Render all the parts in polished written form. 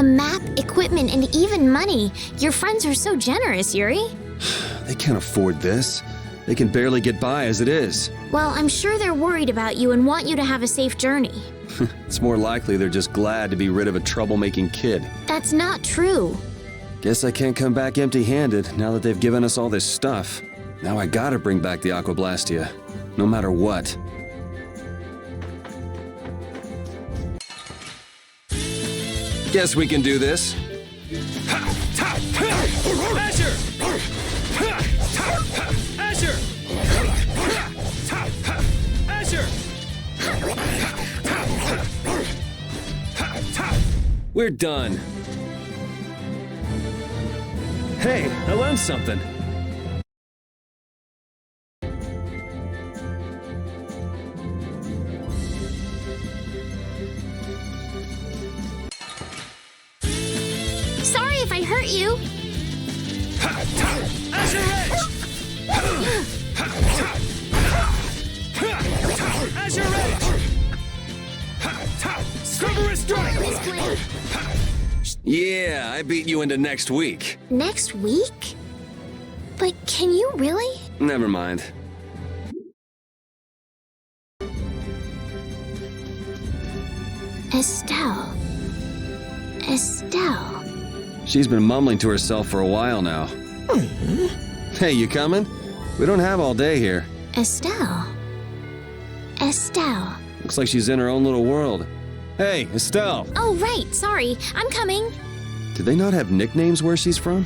A map, equipment, and even money. Your friends are so generous, Yuri. They can't afford this. They can barely get by as it is. Well, I'm sure they're worried about you and want you to have a safe journey. It's more likely they're just glad to be rid of a troublemaking kid. That's not true. Guess I can't come back empty-handed now that they've given us all this stuff. Now I gotta bring back the Aquablastia, no matter what. Guess we can do this. Azure! Azure! Azure! We're done. Hey, I learned something. Sorry if I hurt you. Azure Edge! Azure Edge! Cerberus Strike! Misplay. Yeah, I beat you into next week. Next week? But can you really? Never mind. Estelle. Estelle. She's been mumbling to herself for a while now. Hey, you coming? We don't have all day here. Estelle. Estelle. Looks like she's in her own little world. Hey, Estelle! Oh, right. Sorry. I'm coming. Do they not have nicknames where she's from?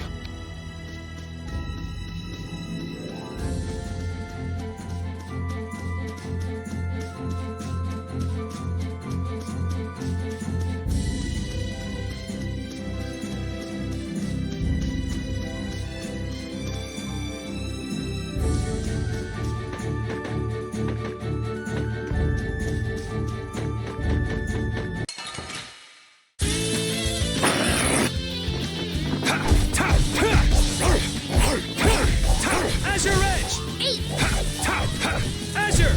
Azure Edge! Azure!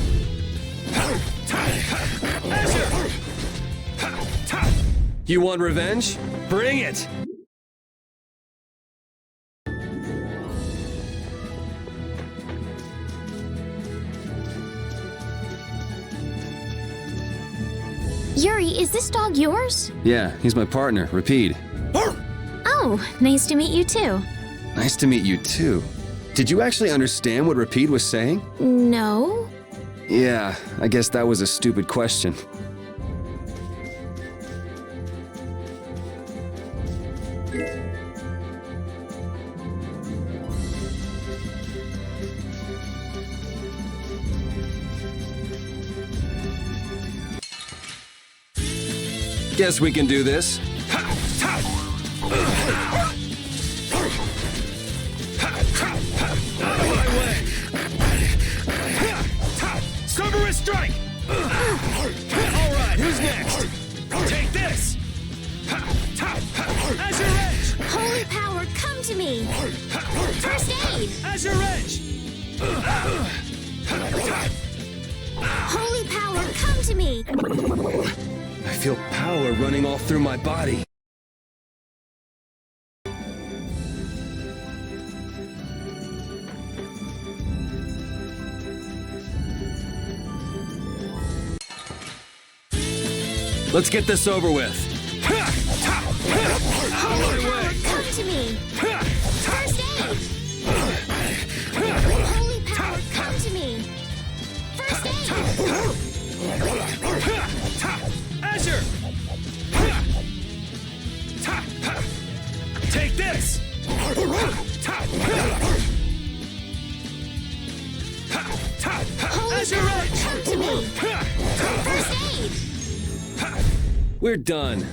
Azure! You want revenge? Bring it! Yuri, is this dog yours? Yeah, he's my partner, Rapide. Oh, nice to meet you too. Nice to meet you too. Did you actually understand what Rapide was saying? No? Yeah, I guess that was a stupid question. Guess we can do this. Cerberus Strike! Alright, who's next? Take this! Azure Edge! Holy power, come to me! First aid! Azure Edge! Holy power, come to me! I feel power running all through my body. Let's get this over with. Holy power, come to me! First aid! Holy power, come to me! First aid! Azure! Take this! Holy Azure power, Edge! come to me! First aid! We're done.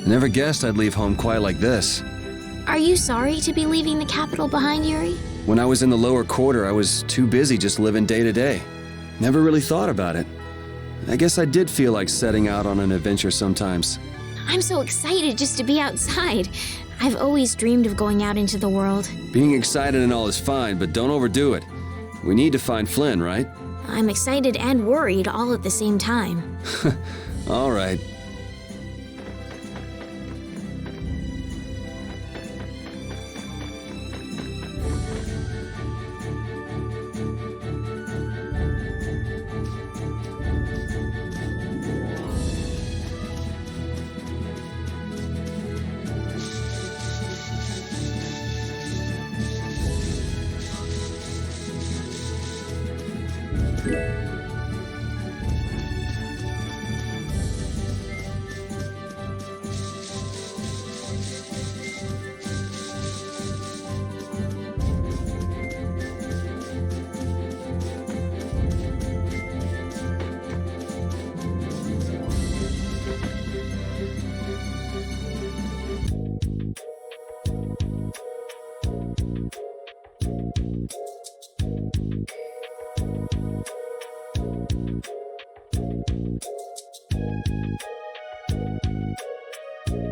Never guessed I'd leave home quite like this. Are you sorry to be leaving the capital behind, Yuri? When I was in the lower quarter, I was too busy just living day to day. Never really thought about it. I guess I did feel like setting out on an adventure sometimes. I'm so excited just to be outside. I've always dreamed of going out into the world. Being excited and all is fine, but don't overdo it. We need to find Flynn, right? I'm excited and worried all at the same time. All right.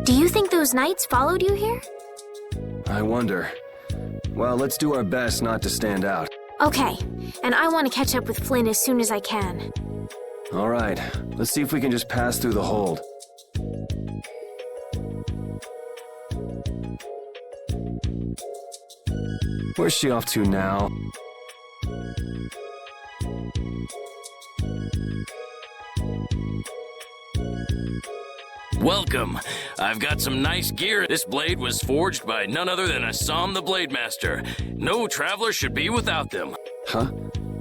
Do you think those knights followed you here? I wonder. Well, let's do our best not to stand out. Okay, and I want to catch up with Flynn as soon as I can. All right, let's see if we can just pass through the hold. Where's she off to now? Welcome. I've got some nice gear. This blade was forged by none other than Assam the Blade Master. No traveler should be without them. Huh?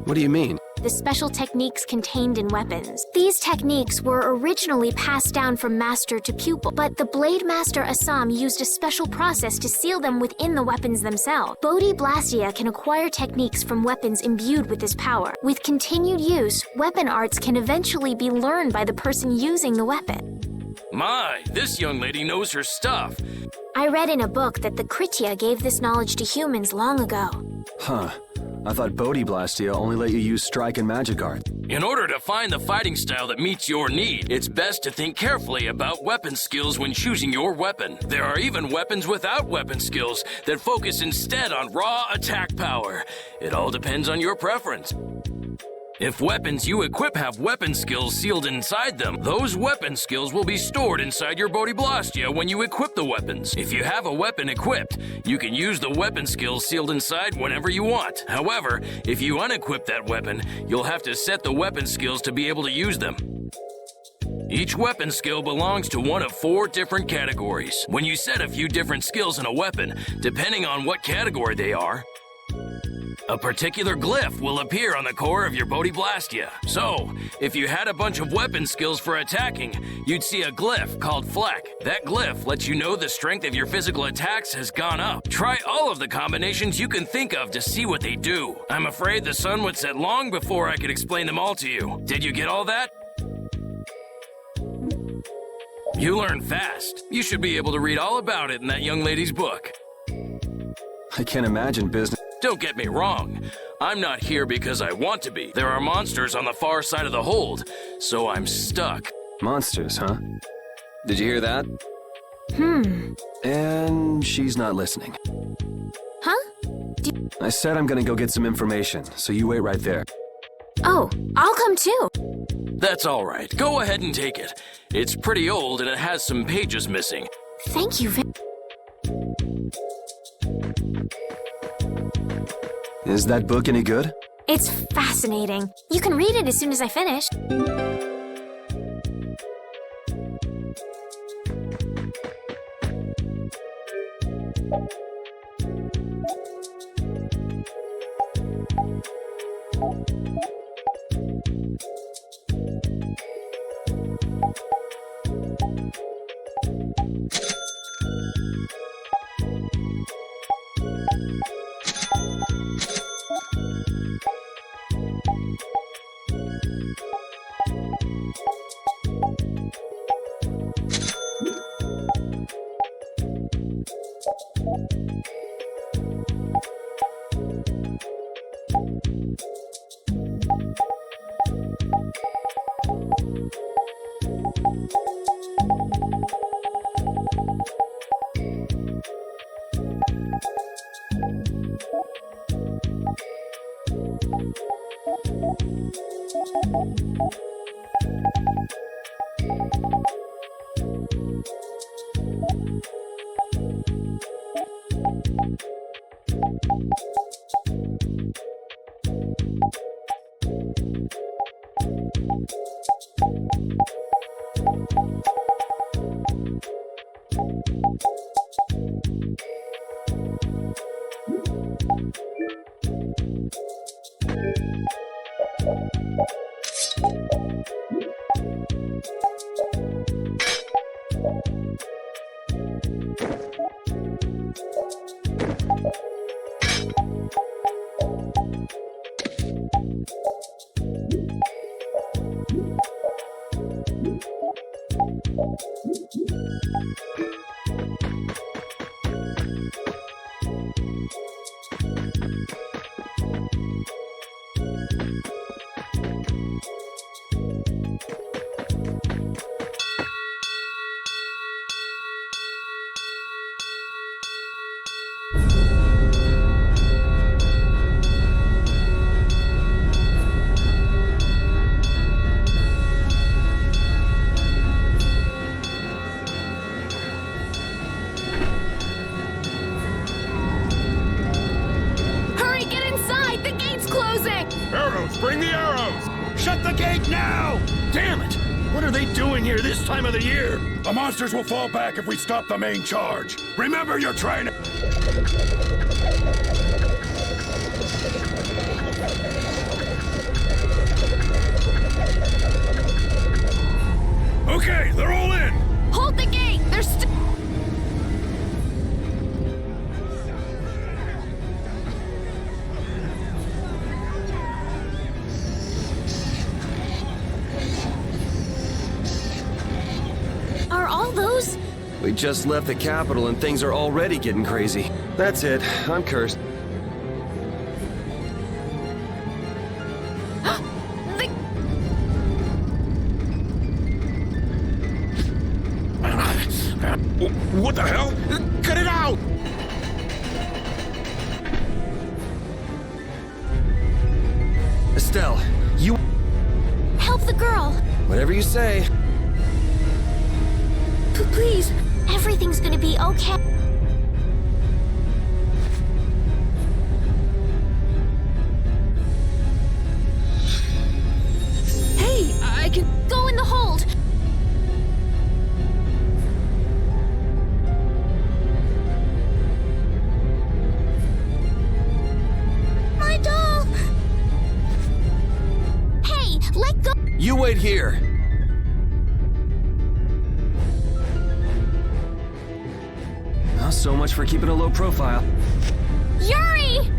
What do you mean? The special techniques contained in weapons. These techniques were originally passed down from master to pupil, but the Blade Master Assam used a special process to seal them within the weapons themselves. Bodhi Blastia can acquire techniques from weapons imbued with this power. With continued use, weapon arts can eventually be learned by the person using the weapon. My, this young lady knows her stuff. I read in a book that the Kritya gave this knowledge to humans long ago. Huh. I thought Bodhi Blastia only let you use strike and magic art. In order to find the fighting style that meets your need, it's best to think carefully about weapon skills when choosing your weapon. There are even weapons without weapon skills that focus instead on raw attack power. It all depends on your preference. If weapons you equip have weapon skills sealed inside them, those weapon skills will be stored inside your Bodhi Blastia when you equip the weapons. If you have a weapon equipped, you can use the weapon skills sealed inside whenever you want. However, if you unequip that weapon, you'll have to set the weapon skills to be able to use them. Each weapon skill belongs to one of 4 different categories. When you set a few different skills in a weapon, depending on what category they are, a particular glyph will appear on the core of your Bodhi Blastia. So, if you had a bunch of weapon skills for attacking, you'd see a glyph called Fleck. That glyph lets you know the strength of your physical attacks has gone up. Try all of the combinations you can think of to see what they do. I'm afraid the sun would set long before I could explain them all to you. Did you get all that? You learn fast. You should be able to read all about it in that young lady's book. I can't imagine business. Don't get me wrong. I'm not here because I want to be. There are monsters on the far side of the hold, so I'm stuck. Monsters, huh? Did you hear that? And she's not listening. Huh? I said I'm gonna go get some information, so you wait right there. Oh, I'll come too. That's all right. Go ahead and take it. It's pretty old and it has some pages missing. Thank you. Is that book any good? It's fascinating. You can read it as soon as I finish. Hurry, get inside! The gate's closing! Arrows, bring the arrows! Shut the gate now! Damn it! What are they doing here this time of the year? The monsters will fall back if we stop the main charge. Remember your training. Okay, they're all in! Hold the gate! There's Are all those? We just left the capital and things are already getting crazy. That's it. I'm cursed. The... What the hell? Cut it out! Estelle, you... Help the girl! Whatever you say. Please, everything's gonna be okay. Hey, I can go in the hold. My doll! Hey, let go! You wait here. Well, so much for keeping a low profile. Yuri!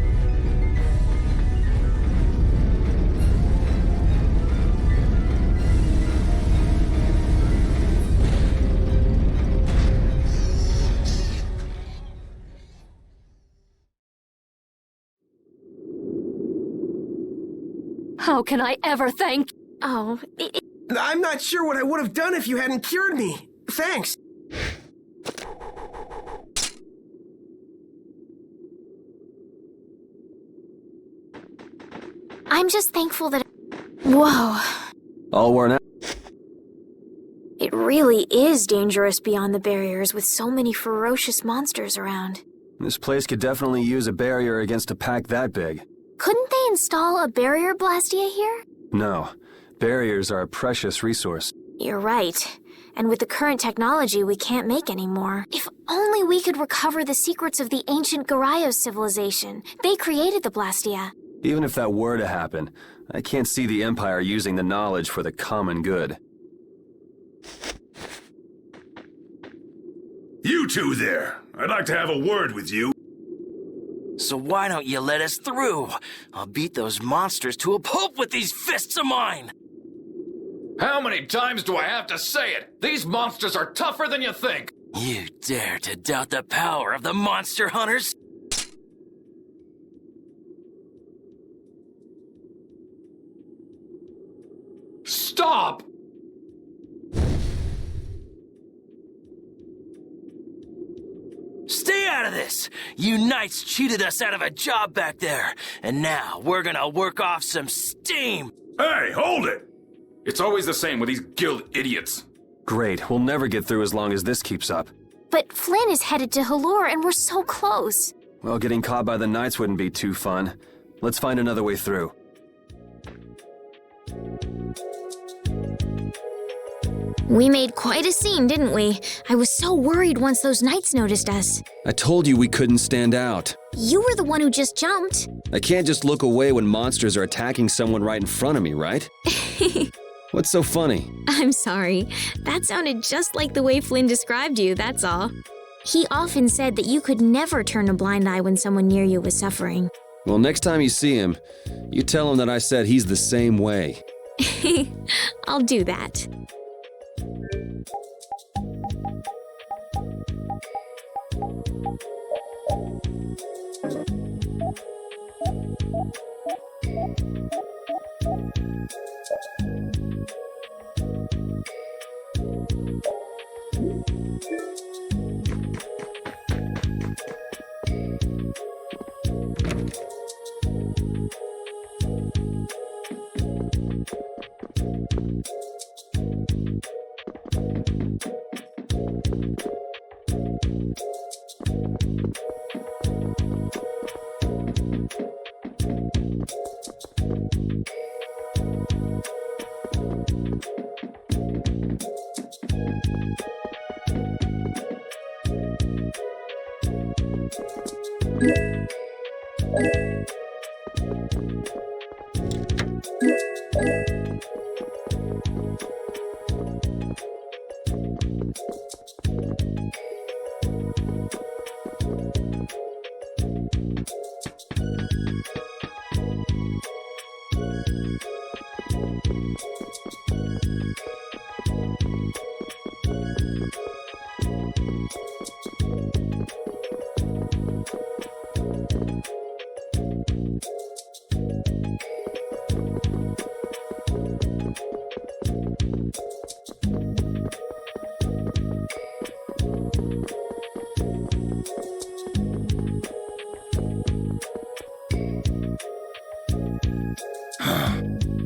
How can I ever thank... Oh, I'm not sure what I would have done if you hadn't cured me. Thanks. I'm just thankful that... Whoa. All worn out. It really is dangerous beyond the barriers with so many ferocious monsters around. This place could definitely use a barrier against a pack that big. Couldn't they install a barrier blastia here? No. Barriers are a precious resource. You're right. And with the current technology, we can't make any more. If only we could recover the secrets of the ancient Garayos civilization. They created the blastia. Even if that were to happen, I can't see the Empire using the knowledge for the common good. You two there. I'd like to have a word with you. So why don't you let us through? I'll beat those monsters to a pulp with these fists of mine! How many times do I have to say it? These monsters are tougher than you think! You dare to doubt the power of the monster hunters? Stop! Stay out of this! You knights cheated us out of a job back there, and now we're gonna work off some steam! Hey, hold it! It's always the same with these guild idiots. Great, we'll never get through as long as this keeps up. But Flynn is headed to Halor and we're so close. Well, getting caught by the Knights wouldn't be too fun. Let's find another way through. We made quite a scene, didn't we? I was so worried once those Knights noticed us. I told you we couldn't stand out. You were the one who just jumped. I can't just look away when monsters are attacking someone right in front of me, right? What's so funny? I'm sorry. That sounded just like the way Flynn described you, that's all. He often said that you could never turn a blind eye when someone near you was suffering. Well, next time you see him, you tell him that I said he's the same way. I'll do that.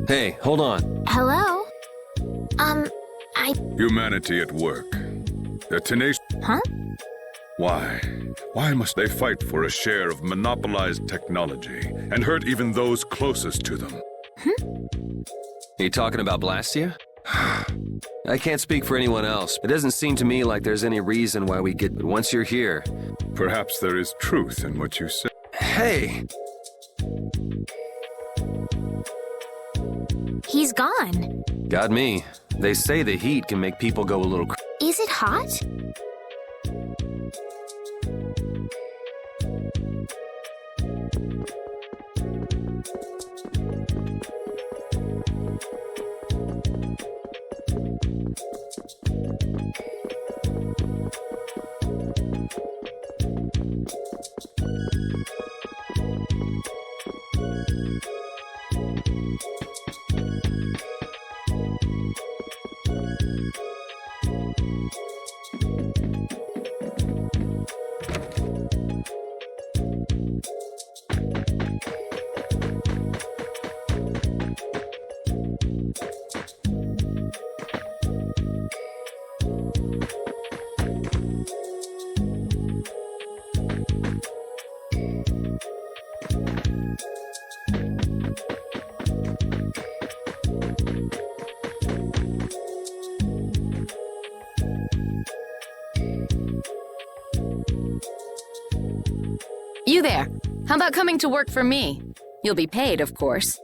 Hey, hold on. Hello? Humanity at work. They're tenacious. Huh? Why? Why must they fight for a share of monopolized technology and hurt even those closest to them? Are you talking about Blastia? I can't speak for anyone else. It doesn't seem to me like there's any reason why we get... But once you're here... Perhaps there is truth in what you say. Hey! He's gone. Got me. They say the heat can make people go a little... Is it hot? You there. How about coming to work for me? You'll be paid, of course.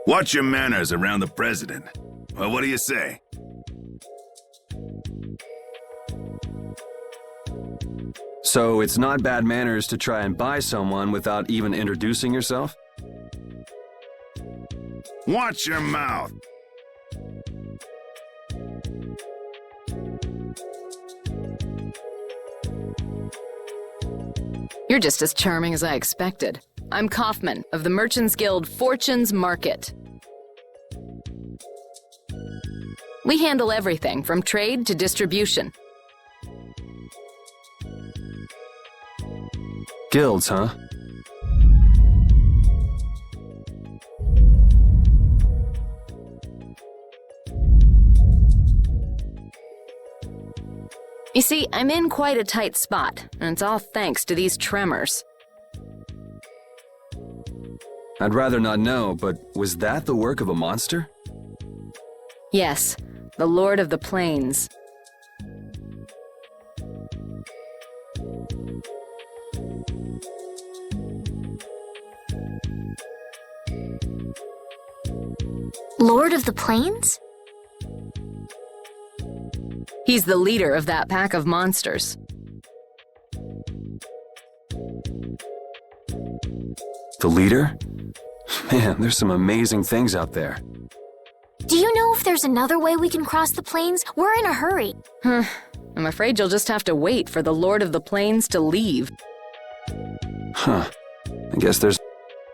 Watch your manners around the president. Well, what do you say? So it's not bad manners to try and buy someone without even introducing yourself? Watch your mouth. You're just as charming as I expected. I'm Kaufman of the Merchants Guild Fortune's Market. We handle everything from trade to distribution. Guilds, huh? You see, I'm in quite a tight spot, and it's all thanks to these tremors. I'd rather not know, but was that the work of a monster? Yes, the Lord of the Plains. Lord of the Plains? He's the leader of that pack of monsters. The leader? Man, there's some amazing things out there. Do you know if there's another way we can cross the plains? We're in a hurry. I'm afraid you'll just have to wait for the Lord of the Plains to leave. Huh. I guess there's...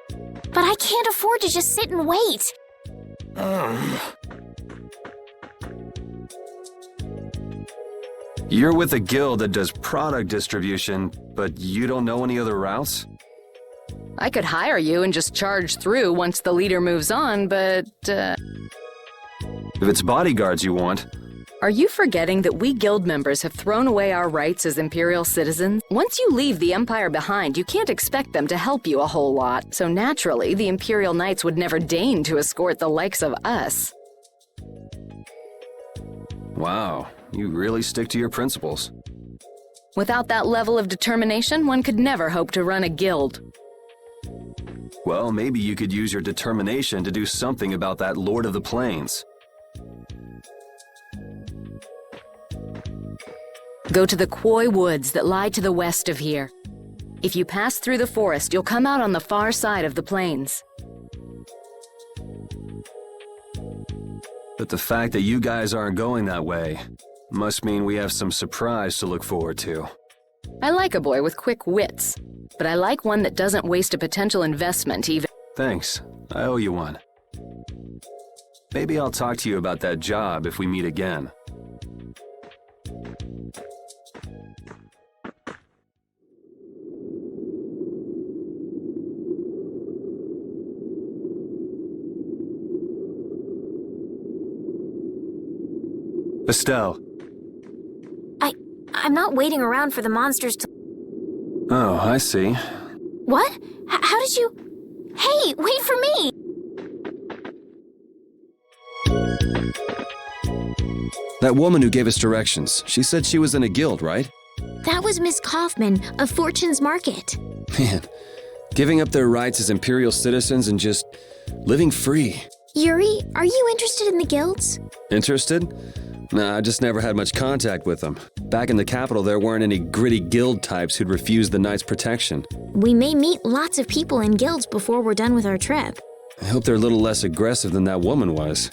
But I can't afford to just sit and wait. You're with a guild that does product distribution, but you don't know any other routes? I could hire you and just charge through once the leader moves on, but, If it's bodyguards you want... Are you forgetting that we guild members have thrown away our rights as Imperial citizens? Once you leave the Empire behind, you can't expect them to help you a whole lot, so naturally, the Imperial Knights would never deign to escort the likes of us. Wow, you really stick to your principles. Without that level of determination, one could never hope to run a guild. Well, maybe you could use your determination to do something about that Lord of the Plains. Go to the Koi Woods that lie to the west of here. If you pass through the forest, you'll come out on the far side of the plains. But the fact that you guys aren't going that way must mean we have some surprise to look forward to. I like a boy with quick wits, but I like one that doesn't waste a potential investment even. Thanks. I owe you one. Maybe I'll talk to you about that job if we meet again. Estelle. I'm not waiting around for the monsters to... Oh, I see. What? How did you... Hey, wait for me! That woman who gave us directions, she said she was in a guild, right? That was Miss Kaufman of Fortune's Market. Man, giving up their rights as Imperial citizens and just living free. Yuri, are you interested in the guilds? Interested? Nah, I just never had much contact with them. Back in the capital, there weren't any gritty guild types who'd refuse the Knights' protection. We may meet lots of people in guilds before we're done with our trip. I hope they're a little less aggressive than that woman was.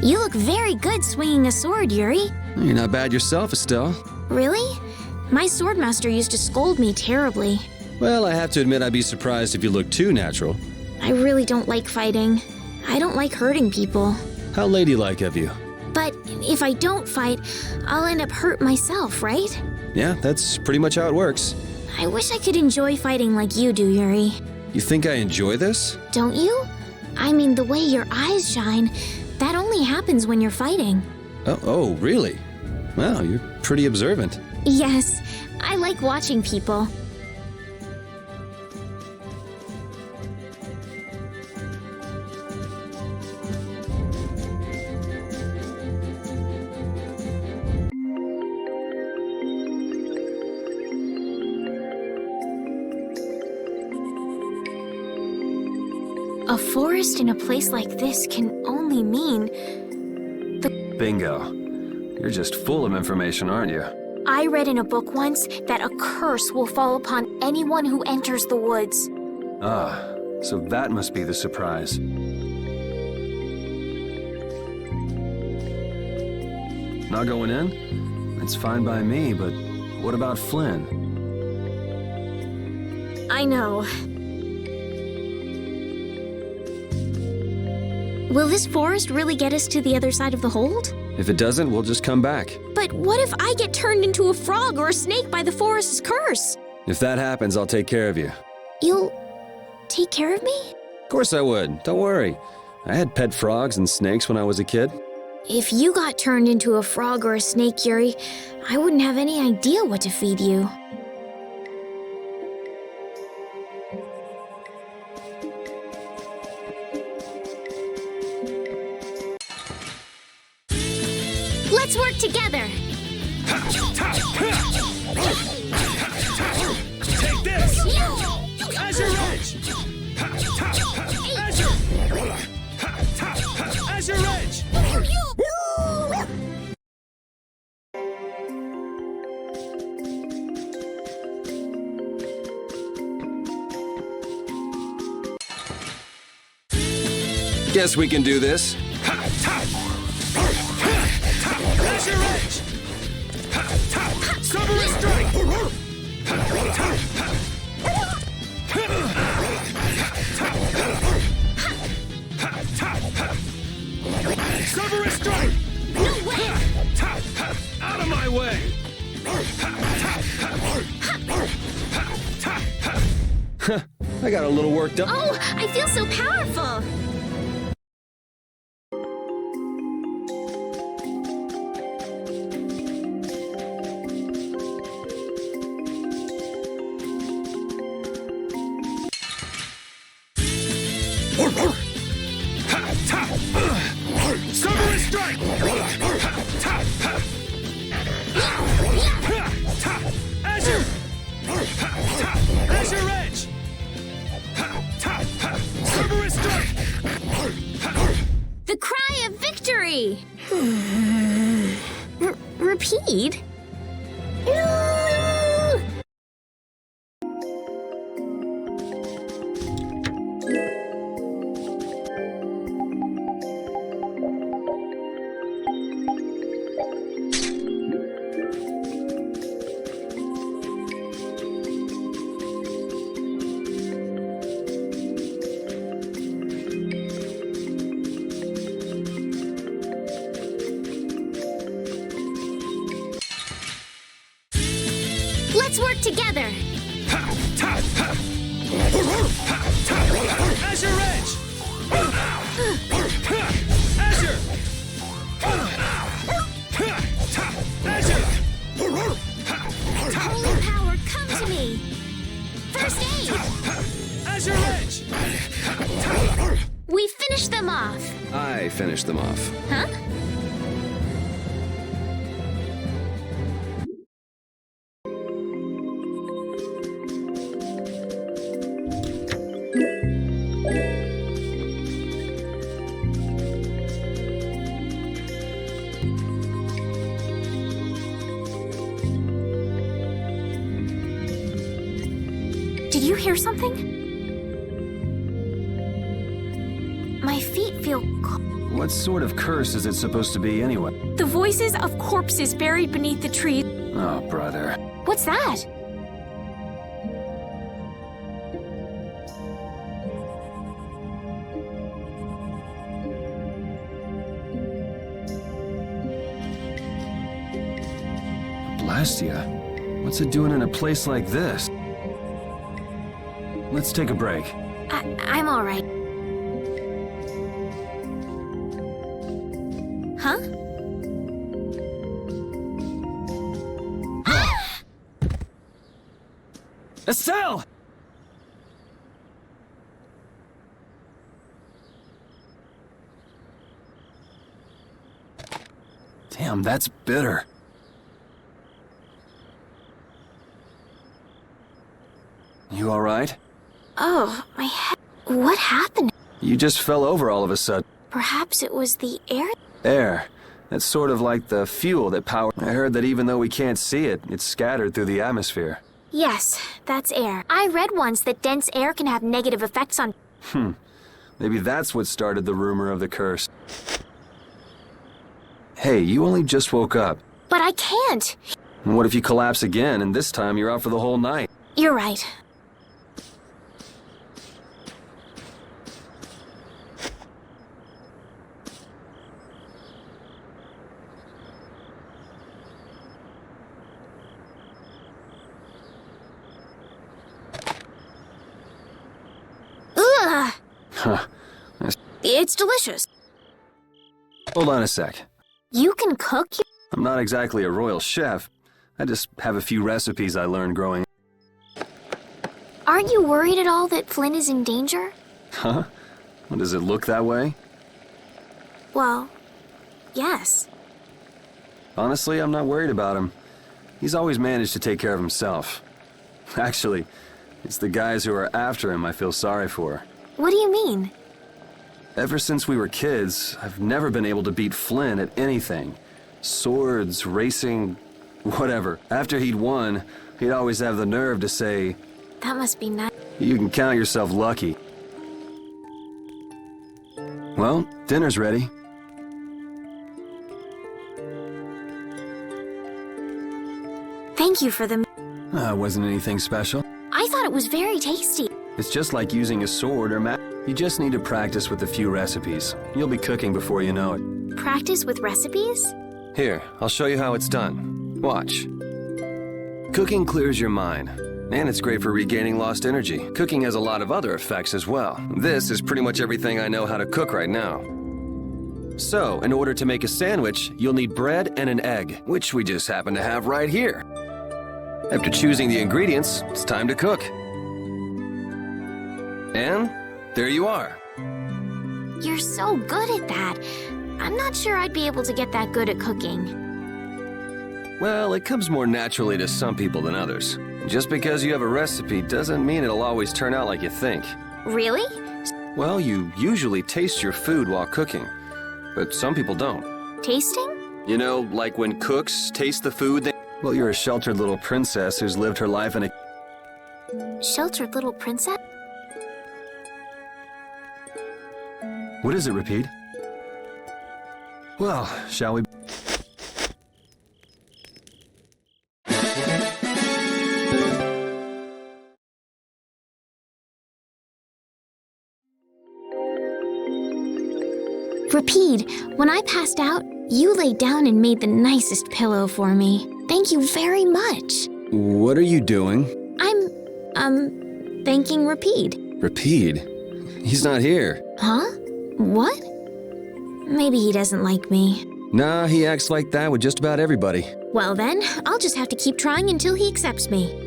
You look very good swinging a sword, Yuri. You're not bad yourself, Estelle. Really? My swordmaster used to scold me terribly. Well, I have to admit I'd be surprised if you looked too natural. I really don't like fighting. I don't like hurting people. How ladylike of you. But if I don't fight, I'll end up hurt myself, right? Yeah, that's pretty much how it works. I wish I could enjoy fighting like you do, Yuri. You think I enjoy this? Don't you? I mean, the way your eyes shine, that only happens when you're fighting. Oh, really? Wow, you're pretty observant. Yes, I like watching people. A forest in a place like this can only mean... Bingo. You're just full of information, aren't you? I read in a book once that a curse will fall upon anyone who enters the woods. Ah, so that must be the surprise. Not going in? It's fine by me, but what about Flynn? I know. Will this forest really get us to the other side of the hold? If it doesn't, we'll just come back. But what if I get turned into a frog or a snake by the forest's curse? If that happens, I'll take care of you. You'll take care of me? Of course I would. Don't worry. I had pet frogs and snakes when I was a kid. If you got turned into a frog or a snake, Yuri, I wouldn't have any idea what to feed you. Let's work together! Take this! Azure Edge! Azure Edge! Guess we can do this. Azure Edge! Summer Strike! Summer Strike! No way! Out of my way! I got a little work done. Oh, I feel so powerful! Summer Strike! Azure! Azure Edge! Summer Strike! The cry of victory! Repeat? Let's work together! Azure Edge! Azure! Azure! Holy power, come to me! First aid! Azure Edge! We finished them off! I finished them off. Huh? Did you hear something? My feet feel cold. What sort of curse is it supposed to be anyway? The voices of corpses buried beneath the trees. Oh, brother. What's that? Blastia? What's it doing in a place like this? Let's take a break. I'm all right. Huh? Estelle! Damn, that's bitter. You all right? Oh, my head. What happened? You just fell over all of a sudden. Perhaps it was the air? Air. That's sort of like the fuel that powers. I heard that even though we can't see it, it's scattered through the atmosphere. Yes, that's air. I read once that dense air can have negative effects on... Maybe that's what started the rumor of the curse. Hey, you only just woke up. But I can't. What if you collapse again, and this time you're out for the whole night? You're right. Ugh! Huh. It's delicious. Hold on a sec. You can cook? I'm not exactly a royal chef. I just have a few recipes I learned growing up. Aren't you worried at all that Flynn is in danger? Huh? Well, does it look that way? Well, yes. Honestly, I'm not worried about him. He's always managed to take care of himself. Actually, it's the guys who are after him I feel sorry for. What do you mean? Ever since we were kids, I've never been able to beat Flynn at anything. Swords, racing, whatever. After he'd won, he'd always have the nerve to say, That must be nice. "You can count yourself lucky." Well, dinner's ready. Thank you for the... Wasn't anything special. I thought it was very tasty. It's just like using a sword or You just need to practice with a few recipes. You'll be cooking before you know it. Practice with recipes? Here, I'll show you how it's done. Watch. Cooking clears your mind, and it's great for regaining lost energy. Cooking has a lot of other effects as well. This is pretty much everything I know how to cook right now. So, in order to make a sandwich, you'll need bread and an egg, which we just happen to have right here. After choosing the ingredients, it's time to cook. And there you are. You're so good at that. I'm not sure I'd be able to get that good at cooking. Well, it comes more naturally to some people than others. Just because you have a recipe doesn't mean it'll always turn out like you think. Really? Well, you usually taste your food while cooking, but some people don't. Tasting? You know, like when cooks taste the food they... Well, you're a sheltered little princess who's lived her life in a... Sheltered little princess? What is it, Repeat? Well, shall we... Repeat, when I passed out, you laid down and made the nicest pillow for me. Thank you very much. What are you doing? I'm, thanking Repeat. Repeat? He's not here. Huh? What? Maybe he doesn't like me. Nah, he acts like that with just about everybody. Well then, I'll just have to keep trying until he accepts me.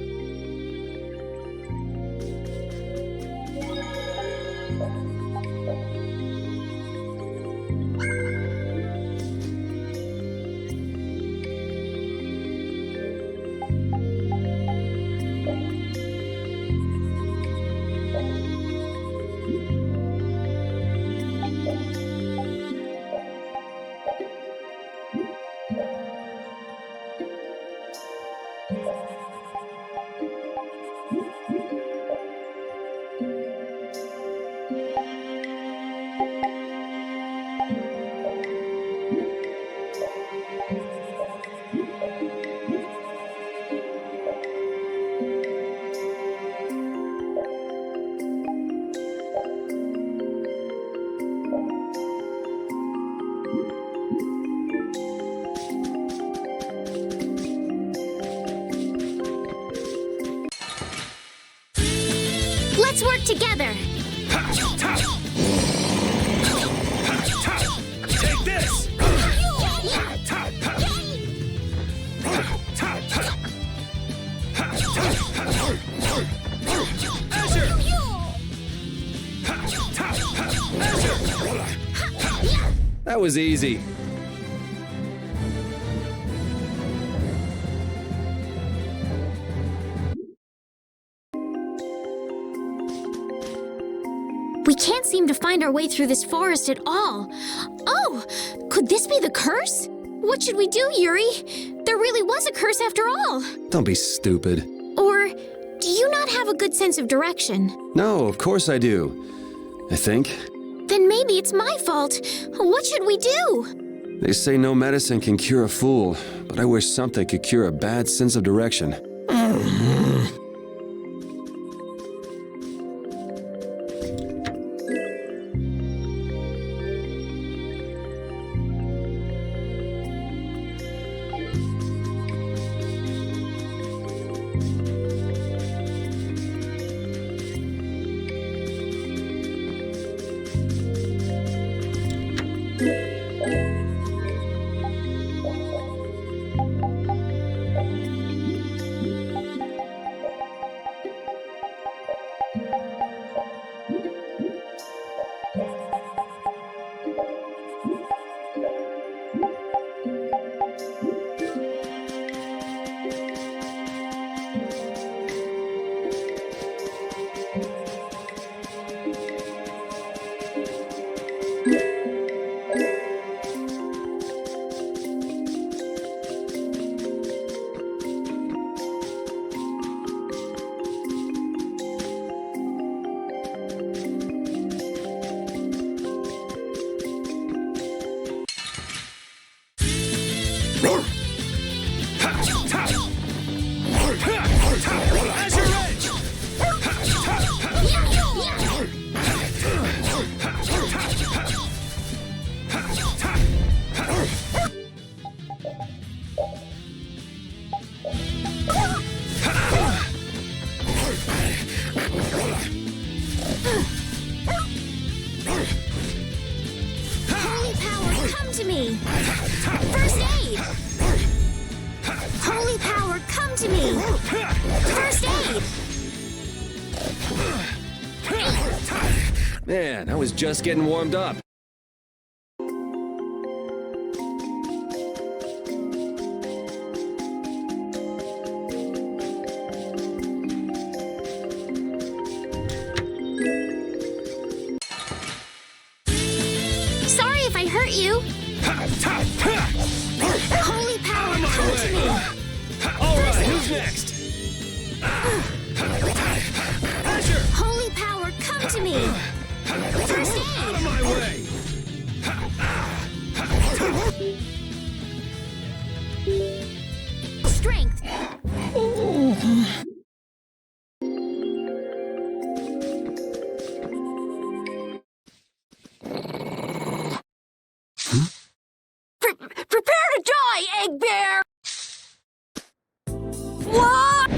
Let's work together. Take this! That was easy. We can't seem seem to find our way through this forest at all. Oh, could this be the curse? What should we do, Yuri? There really was a curse after all. Don't be stupid. Or do you not have a good sense of direction? No, of course I do. I think. Then maybe it's my fault. What should we do? They say no medicine can cure a fool, but I wish something could cure a bad sense of direction. Holy power, come to me! First aid! Holy power, come to me! First aid! Man, I was just getting warmed up. Sorry if I hurt you. Holy power, come to me! Alright, who's next? Holy power, come to me! First Out of aid! my way! Strength! Prepare to die, Egg Bear! What?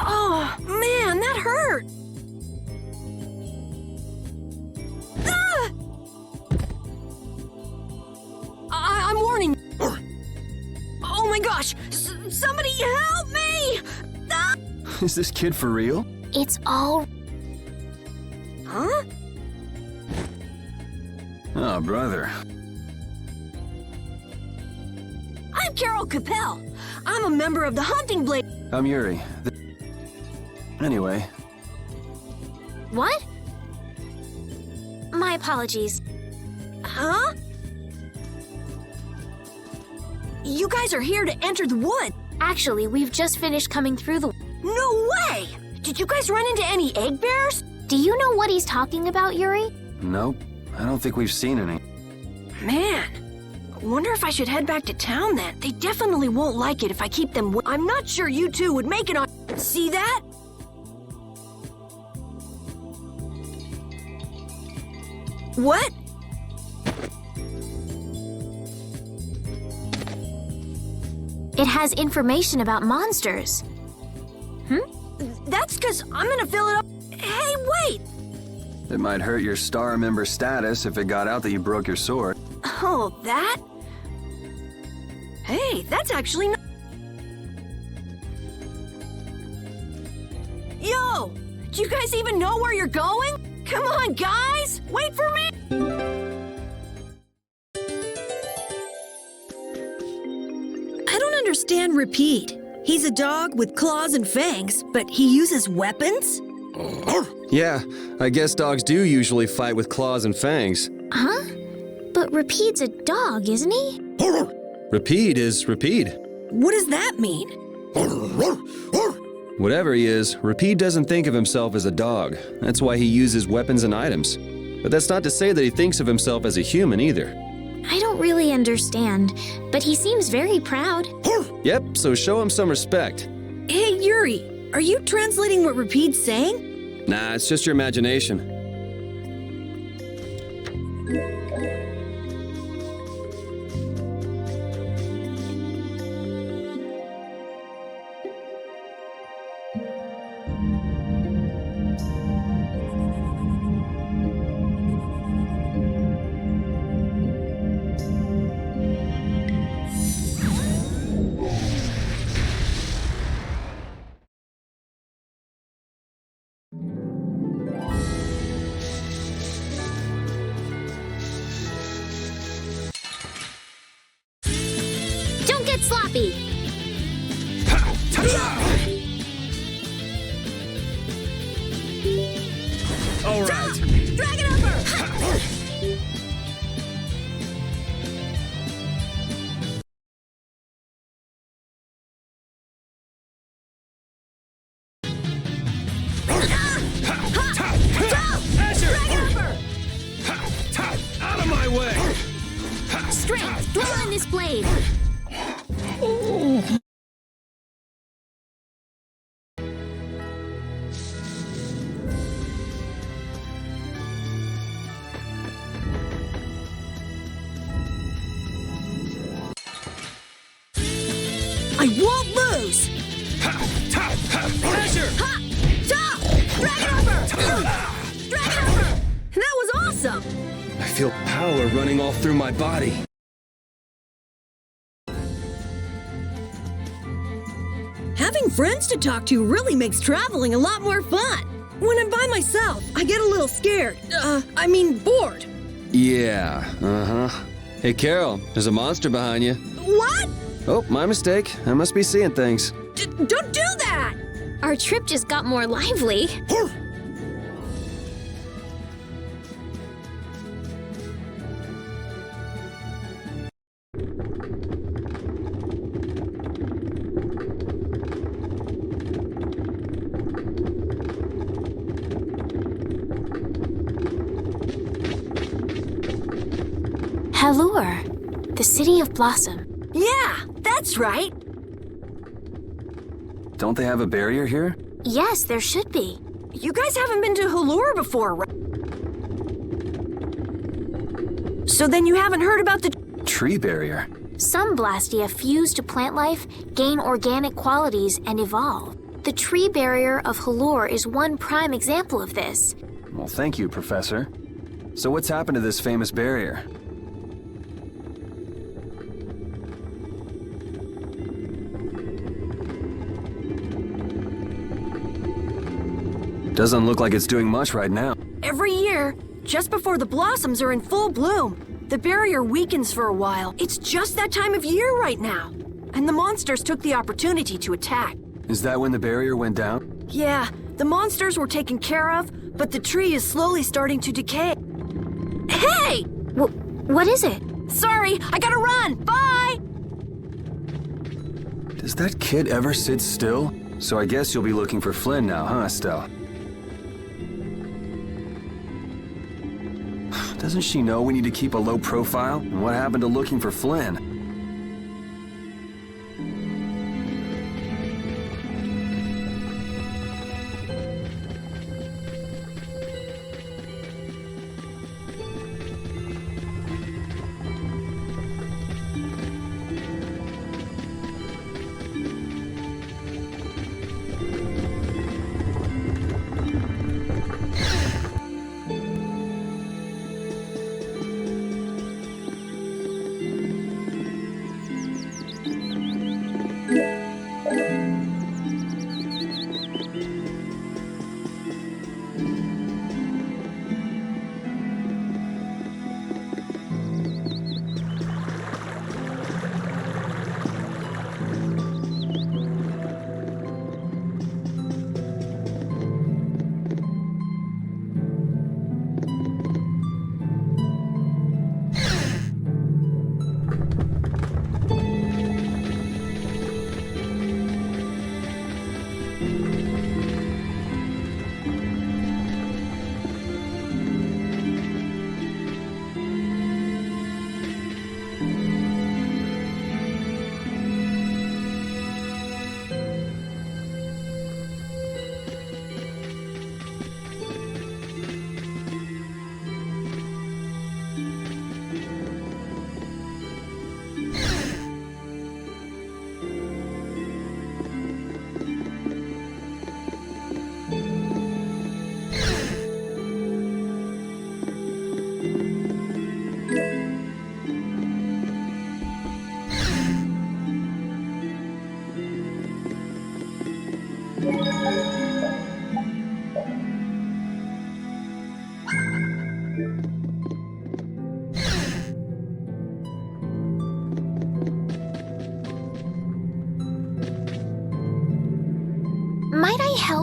Oh, man, that hurt! Ah! I'm warning. Oh my gosh! Somebody help me! Ah! Is this kid for real? It's all... Huh? Oh, brother. I'm Carol Capel. I'm a member of the Hunting Blade. I'm Yuri. Anyway, What? My apologies. Huh? You guys are here to enter the wood. Actually, we've just finished coming through the... No way! Did you guys run into any egg bears? Do you know what he's talking about, Yuri? nope. I don't think we've seen any. Man, I wonder if I should head back to town then. They definitely won't like it if I keep them. I'm not sure you two would make it on. See that? What? It has information about monsters. That's because I'm gonna fill it up. Hey, wait! It might hurt your star member status if it got out that you broke your sword. Oh, that? Hey, that's actually not... Yo! Do you guys even know where you're going? Come on, guys! Wait for me! I don't understand Repeat. He's a dog with claws and fangs, but he uses weapons? Yeah, I guess dogs do usually fight with claws and fangs. Huh? But Repeat's a dog, isn't he? Repeat is Repeat. What does that mean? Whatever he is, Repeat doesn't think of himself as a dog. That's why he uses weapons and items. But that's not to say that he thinks of himself as a human either. I don't really understand, but he seems very proud. Yep, so show him some respect. Hey, Yuri, are you translating what Repeat's saying? Nah, it's just your imagination. Don't get sloppy! All right. Drag it over! Out of my way! Strength! Dwell in this blade! I won't lose! Pressure! Ha! Ta! Drag it over! Drag it over! That was awesome! I feel power running all through my body. Having friends to talk to really makes traveling a lot more fun. When I'm by myself, I get a little scared. Bored. Yeah, uh-huh. Hey, Carol, there's a monster behind you. What? Oh, my mistake. I must be seeing things. Don't do that! Our trip just got more lively. Halure, the city of Blossom. Yeah, that's right. Don't they have a barrier here? Yes, there should be. You guys haven't been to Halure before, right? So then you haven't heard about the... Tree barrier. Some Blastia fuse to plant life, gain organic qualities, and evolve. The tree barrier of Halure is one prime example of this. Well, thank you, Professor. So what's happened to this famous barrier? Doesn't look like it's doing much right now. Every year, just before the blossoms are in full bloom, the barrier weakens for a while. It's just that time of year right now. And the monsters took the opportunity to attack. Is that when the barrier went down? Yeah, the monsters were taken care of, but the tree is slowly starting to decay. Hey! What is it? Sorry, I gotta run! Bye! Does that kid ever sit still? So I guess you'll be looking for Flynn now, huh, Estelle? Doesn't she know we need to keep a low profile? And what happened to looking for Flynn?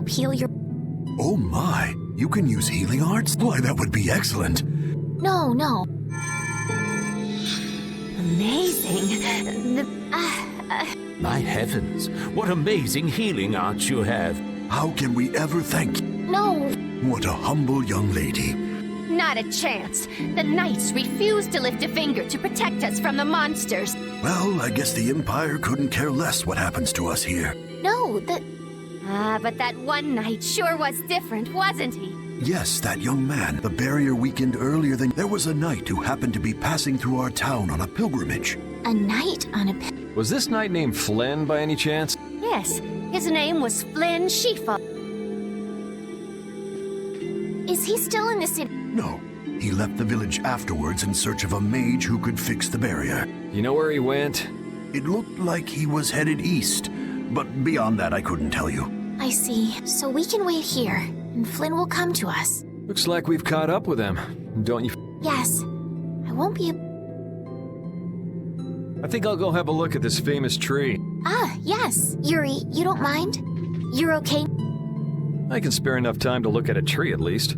help heal your... Oh my, you can use healing arts? Why, that would be excellent. No. Amazing. My heavens, what amazing healing arts you have. How can we ever thank you? No. What a humble young lady. Not a chance. The Knights refuse to lift a finger to protect us from the monsters. Well, I guess the Empire couldn't care less what happens to us here. No, but that one Knight sure was different, wasn't he? Yes, that young man. The barrier weakened earlier than... There was a knight who happened to be passing through our town on a pilgrimage. A knight on a... Was this knight named Flynn by any chance? Yes, his name was Flynn Sheefa. Is he still in the city? No. He left the village afterwards in search of a mage who could fix the barrier. You know where he went? It looked like he was headed east, but beyond that I couldn't tell you. I see. So we can wait here, and Flynn will come to us. Looks like we've caught up with him, don't you? Yes. I won't be... I think I'll go have a look at this famous tree. Yes. Yuri, you don't mind? You're okay? I can spare enough time to look at a tree at least.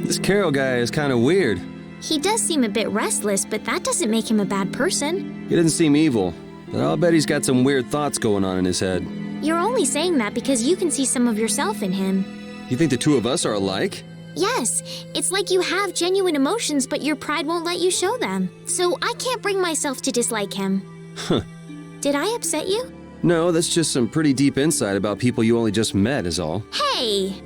This Carol guy is kind of weird. He does seem a bit restless, but that doesn't make him a bad person. He doesn't seem evil, but I'll bet he's got some weird thoughts going on in his head. You're only saying that because you can see some of yourself in him. You think the two of us are alike? Yes, it's like you have genuine emotions, but your pride won't let you show them. So I can't bring myself to dislike him. Huh. Did I upset you? No, that's just some pretty deep insight about people you only just met is all. Hey!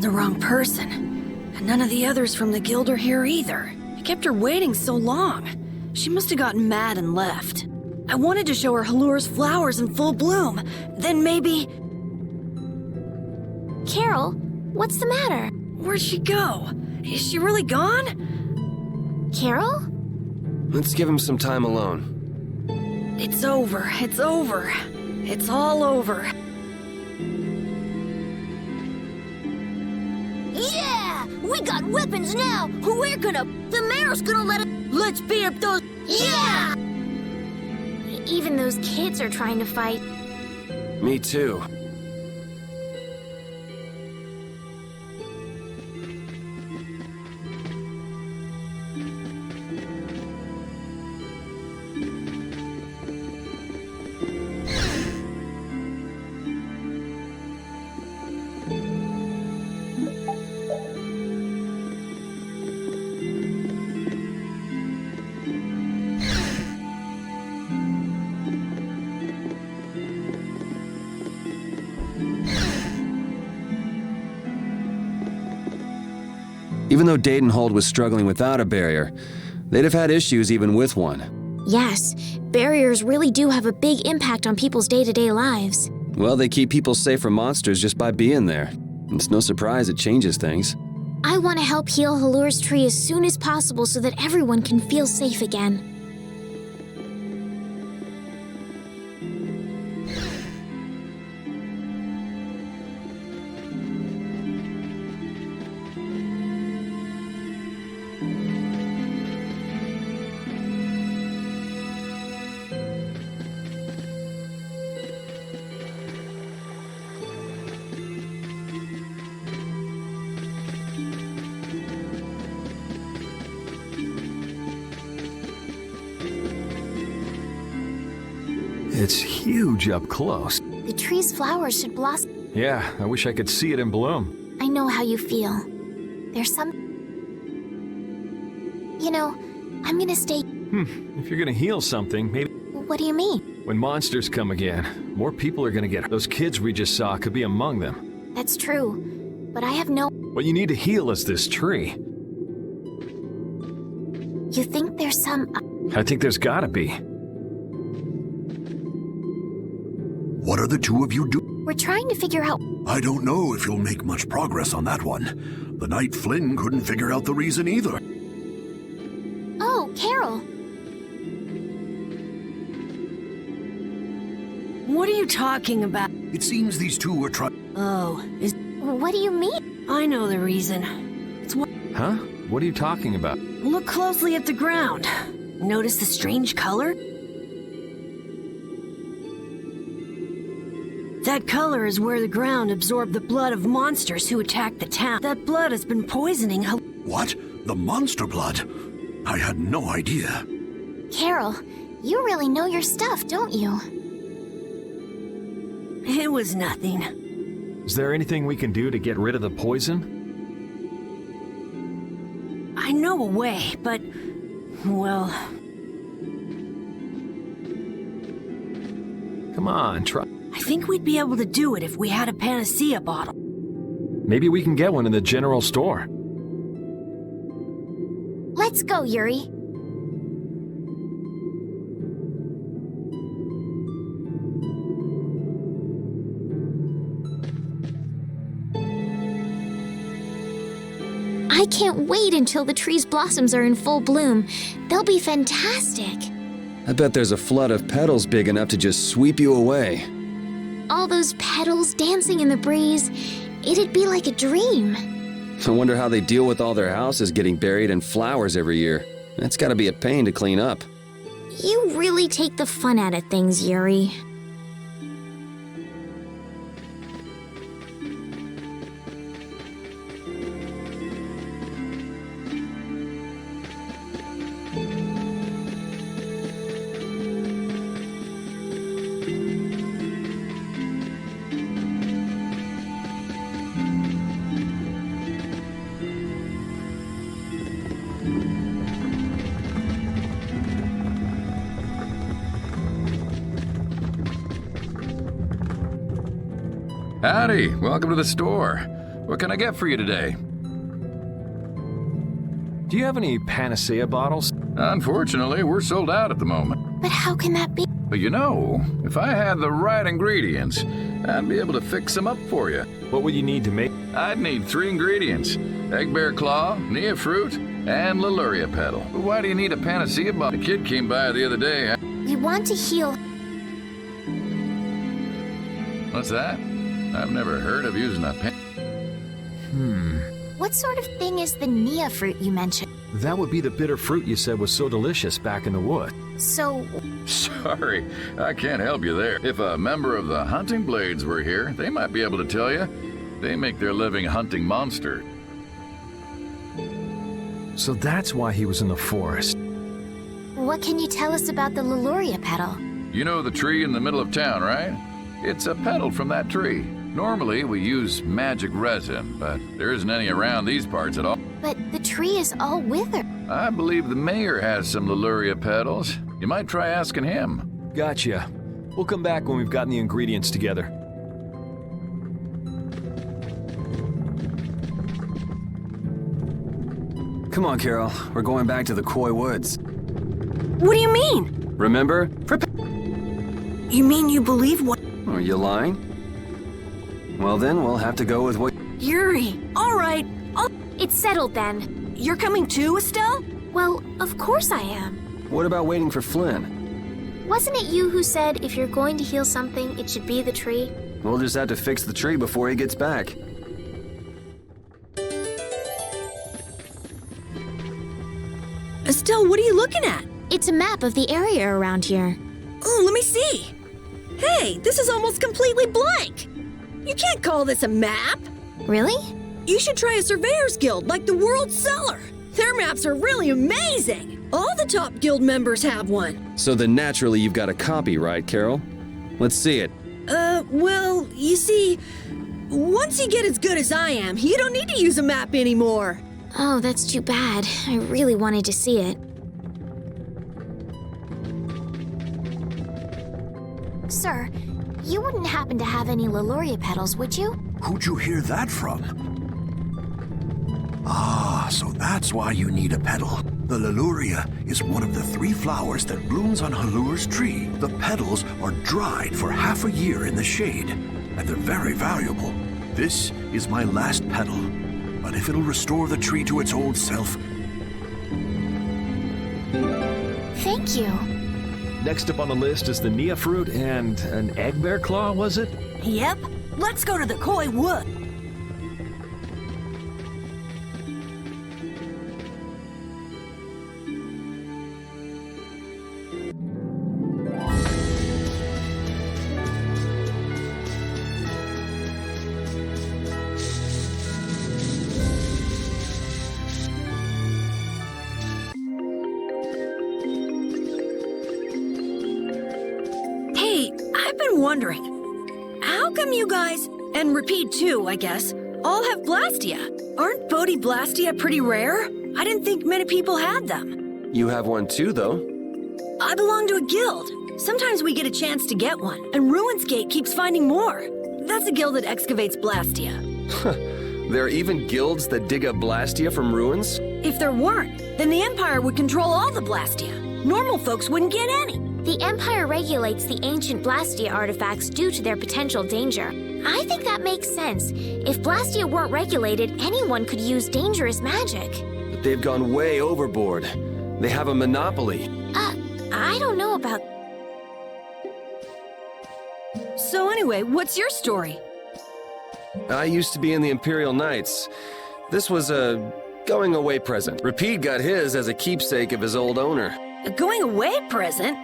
The wrong person. And none of the others from the guild are here either. I kept her waiting so long. She must have gotten mad and left. I wanted to show her Halur's flowers in full bloom. Then maybe... Carol, what's the matter? Where'd she go? Is she really gone? Carol? Let's give him some time alone. It's over. It's over. It's all over. Yeah! We got weapons now! We're gonna... The mayor's gonna let us... Let's beat up those... Yeah! Even those kids are trying to fight. Me too. Even though Dadenhold was struggling without a barrier, they'd have had issues even with one. Yes, barriers really do have a big impact on people's day-to-day lives. Well, they keep people safe from monsters just by being there. It's no surprise it changes things. I want to help heal Halur's tree as soon as possible so that everyone can feel safe again. It's huge up close. The tree's flowers should blossom. Yeah, I wish I could see it in bloom. I know how you feel. There's some... You know, I'm gonna stay... If you're gonna heal something, maybe... What do you mean? When monsters come again, more people are gonna get... Those kids we just saw could be among them. That's true, but I have no... What you need to heal is this tree. You think there's some... I think there's gotta be. What are the two of you doing? We're trying to figure out... I don't know if you'll make much progress on that one. The Knight Flynn couldn't figure out the reason either. Oh, Carol. you talking about? It seems these two were trying. Oh, What do you mean? I know the reason. It's what. Huh? What are you talking about? Look closely at the ground. Notice the strange color? That color is where the ground absorbed the blood of monsters who attacked the town. That blood has been poisoning. What? The monster blood? I had no idea. Carol, you really know your stuff, don't you? It was nothing. Is there anything we can do to get rid of the poison? I know a way, but... well... Come on, try. I think we'd be able to do it if we had a panacea bottle. Maybe we can get one in the general store. Let's go, Yuri. I can't wait until the tree's blossoms are in full bloom. They'll be fantastic. I bet there's a flood of petals big enough to just sweep you away. All those petals dancing in the breeze, it'd be like a dream. I wonder how they deal with all their houses getting buried in flowers every year. That's gotta be a pain to clean up. You really take the fun out of things, Yuri. Howdy, welcome to the store. What can I get for you today? Do you have any panacea bottles? Unfortunately, we're sold out at the moment. But how can that be? But you know, if I had the right ingredients, I'd be able to fix them up for you. What would you need to make? I'd need 3 ingredients. Egg bear claw, nia fruit, and Leluria petal. But why do you need a panacea bottle? The kid came by the other day. We want to heal. What's that? I've never heard of using a pen. What sort of thing is the nia fruit you mentioned? That would be the bitter fruit you said was so delicious back in the wood. So... Sorry, I can't help you there. If a member of the Hunting Blades were here, they might be able to tell you. They make their living hunting monster. So that's why he was in the forest. what can you tell us about the Leluria petal? You know the tree in the middle of town, right? It's a petal from that tree. Normally, we use magic resin, but there isn't any around these parts at all. But the tree is all withered. I believe the mayor has some Leluria petals. You might try asking him. Gotcha. We'll come back when we've gotten the ingredients together. Come on, Carol. We're going back to the Koi Woods. What do you mean? Remember? You mean you believe what? Are you lying? Well, then we'll have to go with what... Yuri, all right. It's settled then. You're coming too, Estelle? Well, of course I am. What about waiting for Flynn? Wasn't it you who said if you're going to heal something, it should be the tree? We'll just have to fix the tree before he gets back. Estelle, what are you looking at? It's a map of the area around here. Oh, let me see. Hey, this is almost completely blank. You can't call this a map. Really? You should try a surveyor's guild like the World Cellar. Their maps are really amazing. All the top guild members have one. So then naturally you've got a copy, right, Carol? Let's see it. Well, you see, once you get as good as I am, you don't need to use a map anymore. Oh, that's too bad. I really wanted to see it. Sir, you wouldn't happen to have any Leluria petals, would you? Who'd you hear that from? Ah, so that's why you need a petal. The Leluria is one of the 3 flowers that blooms on Halur's tree. The petals are dried for half a year in the shade, and they're very valuable. This is my last petal, but if it'll restore the tree to its old self... Thank you. Next up on the list is the Nia fruit and an egg bear claw, was it? Yep. Let's go to the Koi Wood. I've been wondering, how come you guys, and Repeat too, I guess, all have Blastia? Aren't Bodhi Blastia pretty rare? I didn't think many people had them. You have one too, though. I belong to a guild. Sometimes we get a chance to get one, and Ruins Gate keeps finding more. That's a guild that excavates Blastia. There are even guilds that dig up Blastia from ruins? If there weren't, then the Empire would control all the Blastia. Normal folks wouldn't get any. The Empire regulates the ancient Blastia artifacts due to their potential danger. I think that makes sense. If Blastia weren't regulated, anyone could use dangerous magic. But they've gone way overboard. They have a monopoly. I don't know about... So anyway, what's your story? I used to be in the Imperial Knights. This was a going-away present. Repeat got his as a keepsake of his old owner. A going-away present?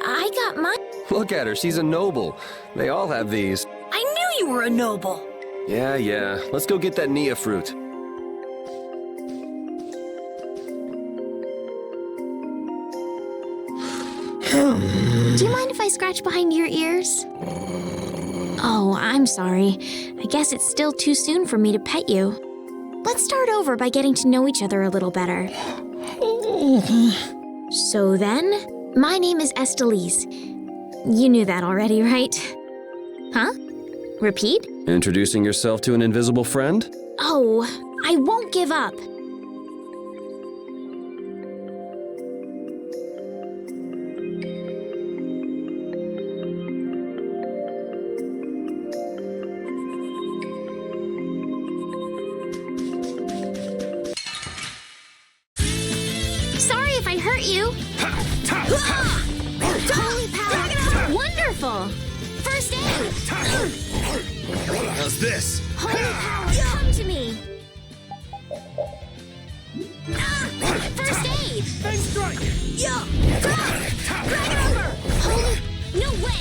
I got mine. Look at her, she's a noble. They all have these. I knew you were a noble. Yeah. Let's go get that Nia fruit. Do you mind if I scratch behind your ears? Oh, I'm sorry. I guess it's still too soon for me to pet you. Let's start over by getting to know each other a little better. So then, my name is Estelise. You knew that already, right? Huh? Repeat? Introducing yourself to an invisible friend? Oh, I won't give up. Sorry if I hurt you. Holy power! Wonderful! First aid! How's this? Holy power, come to me! First aid! Bang strike! Yeah! Drag it over! Holy... No way!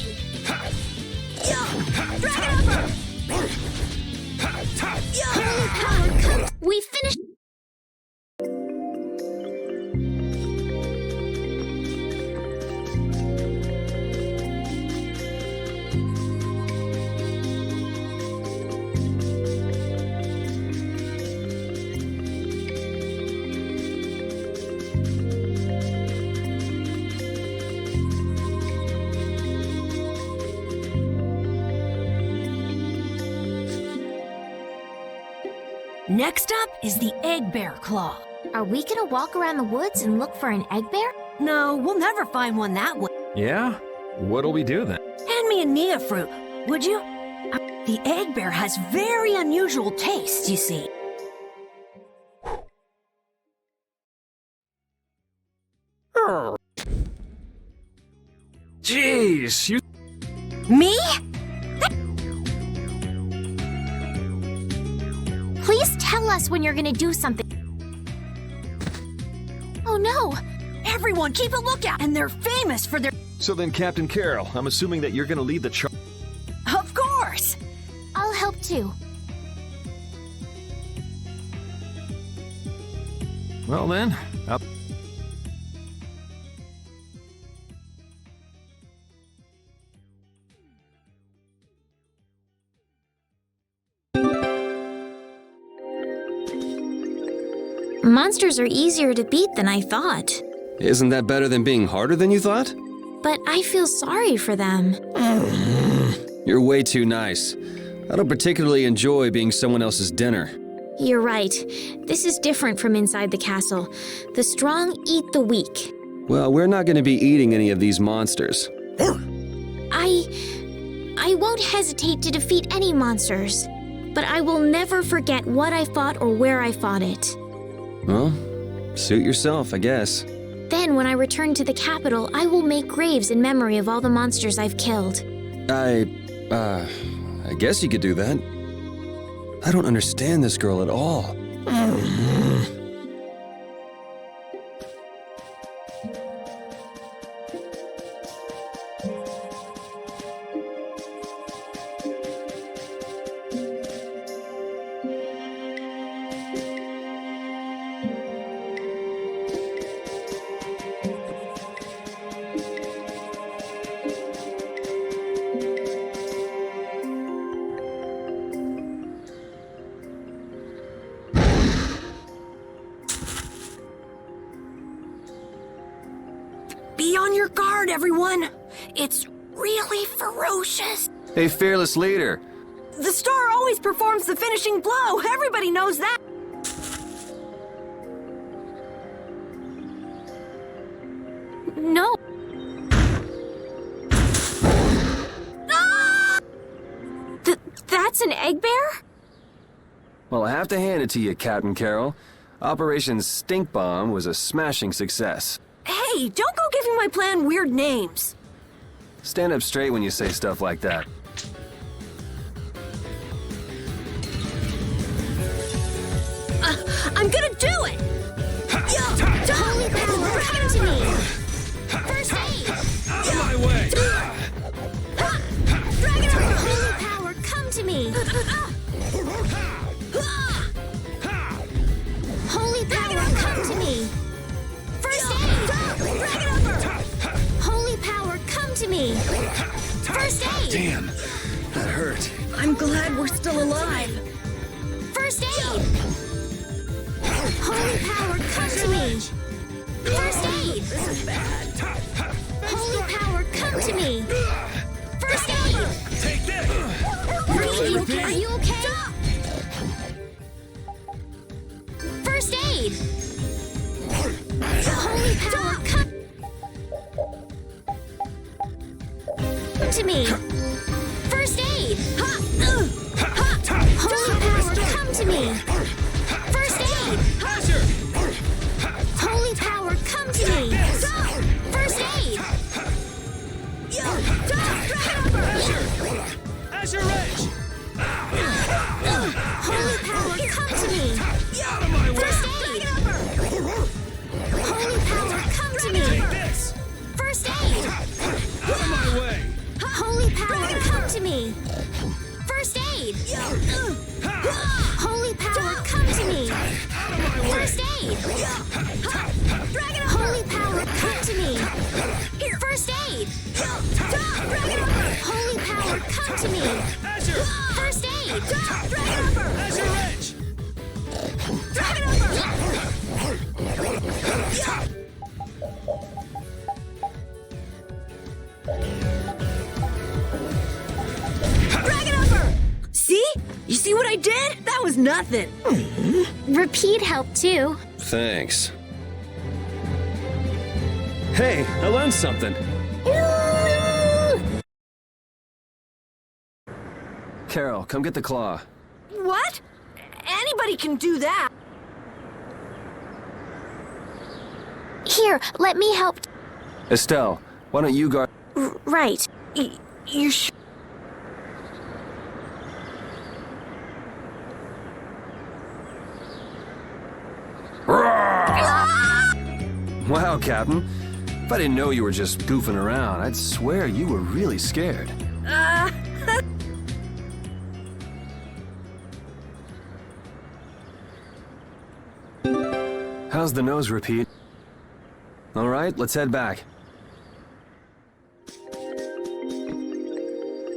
Yeah! Drag it over! Holy power, come... We finished... Next up is the Egg Bear Claw. Are we gonna walk around the woods and look for an egg bear? No, we'll never find one that way. Yeah? What'll we do then? Hand me a Nia fruit, would you? The egg bear has very unusual tastes, you see. Jeez, you... Me? Please tell us when you're gonna do something. Oh no! Everyone keep a lookout, and they're famous for their... So then, Captain Carroll, I'm assuming that you're gonna lead the charge. Of course! I'll help too. Well then, up. Monsters are easier to beat than I thought. Isn't that better than being harder than you thought? But I feel sorry for them. You're way too nice. I don't particularly enjoy being someone else's dinner. You're right. This is different from inside the castle. The strong eat the weak. Well, we're not going to be eating any of these monsters. I won't hesitate to defeat any monsters. But I will never forget what I fought or where I fought it. Well, suit yourself, I guess. Then, when I return to the capital, I will make graves in memory of all the monsters I've killed. I guess you could do that. I don't understand this girl at all. Be on your guard, everyone! It's really ferocious. Hey, fearless leader. The star always performs the finishing blow. Everybody knows that. No. Ah! That's an egg bear? Well, I have to hand it to you, Captain Carol. Operation Stink Bomb was a smashing success. Hey, don't go giving my plan weird names. Stand up straight when you say stuff like that. I'm gonna do it! Holy power, come to me! First aid! Out of my way! Dragon over! Holy power, come to me! Holy power, come to me! First aid! Dragon over! Holy power, come to me! First aid! Damn, that hurt. I'm glad we're still alive. First aid! Holy power, come to me! First aid! This is bad. Holy power, come to me! First aid! Take this! Repeat, are you okay? First aid! Holy power, come to me! First aid! Holy power, come to me! First aid! Holy power, come to me! First aid! Azure Edge! Holy power, come to me! Out of my way! First aid! Holy power, come to me! Take this! First aid! Out of my way! Holy power, come to me! First aid! Holy power, come to me! First aid! Holy power, come to me! First aid! Holy power, come to me! Azure! First aid! Azure Edge! See? You see what I did? That was nothing. Repeat helped too. Thanks. Hey, I learned something. Carol, come get the claw. What? Anybody can do that. Here, let me help. Estelle, why don't you guard... Right. You sure? Wow, Captain. If I didn't know you were just goofing around, I'd swear you were really scared. How's the nose, Repeat? All right, let's head back.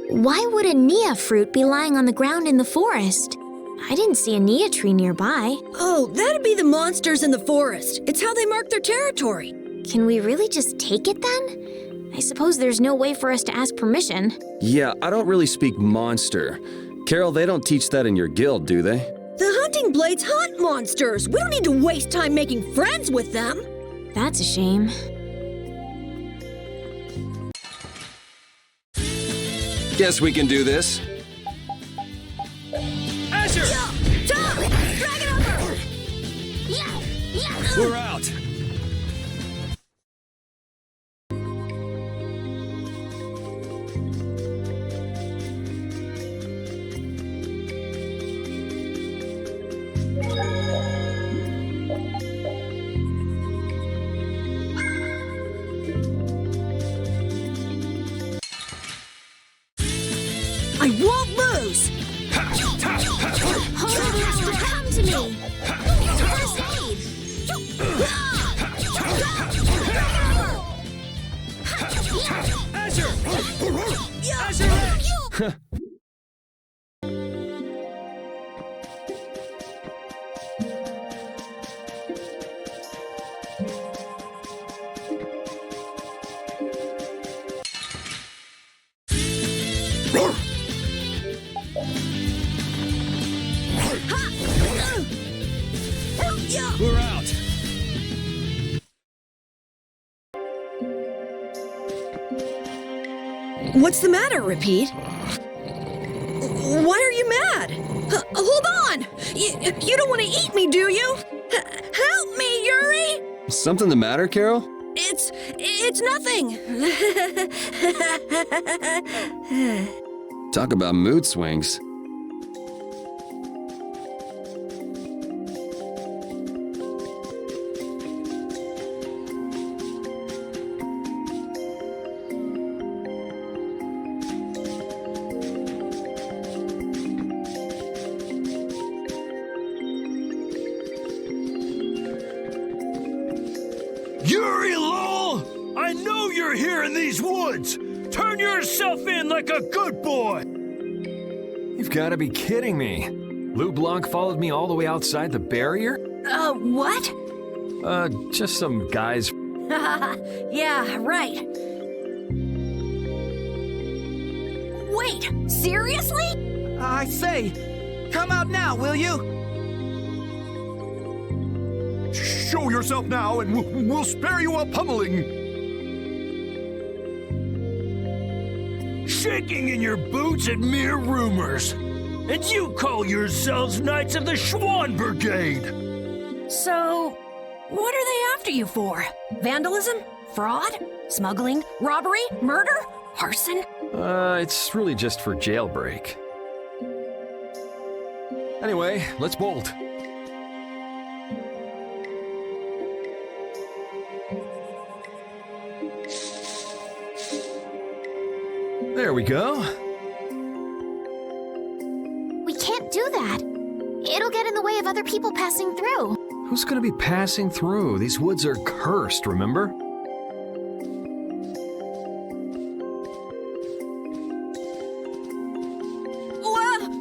Why would a Nia fruit be lying on the ground in the forest? I didn't see a Nia tree nearby. Oh, that'd be the monsters in the forest. It's how they mark their territory. Can we really just take it then? I suppose there's no way for us to ask permission. Yeah, I don't really speak monster. Carol, they don't teach that in your guild, do they? The hunting blades hunt monsters. We don't need to waste time making friends with them. That's a shame. Guess we can do this. Azure! Dragon over! We're out! me! First aid! Azure! Azure! We're out. What's the matter, Repeat? Why are you mad? Hold on! You don't want to eat me, do you? Help me, Yuri! Something the matter, Carol? It's nothing. Talk about mood swings. Yuri Lowell! I know you're here in these woods! Turn yourself in like a good boy! You've got to be kidding me. Lou Blanc followed me all the way outside the barrier? What? Just some guys. Yeah, right. Wait, seriously? I say, come out now, will you? Show yourself now, and we'll spare you a pummeling. Shaking in your boots at mere rumors. And you call yourselves Knights of the Schwan Brigade! So, what are they after you for? Vandalism? Fraud? Smuggling? Robbery? Murder? Arson? It's really just for jailbreak. Anyway, let's bolt. There we go. We can't do that. It'll get in the way of other people passing through. Who's gonna be passing through? These woods are cursed, remember?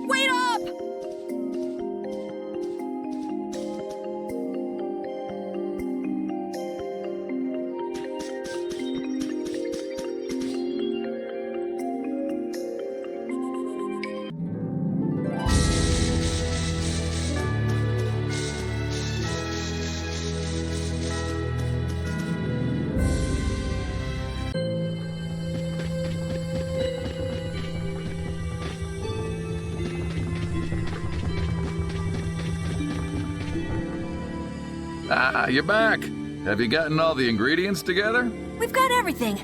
Wait up! Ah, you're back. Have you gotten all the ingredients together? We've got everything.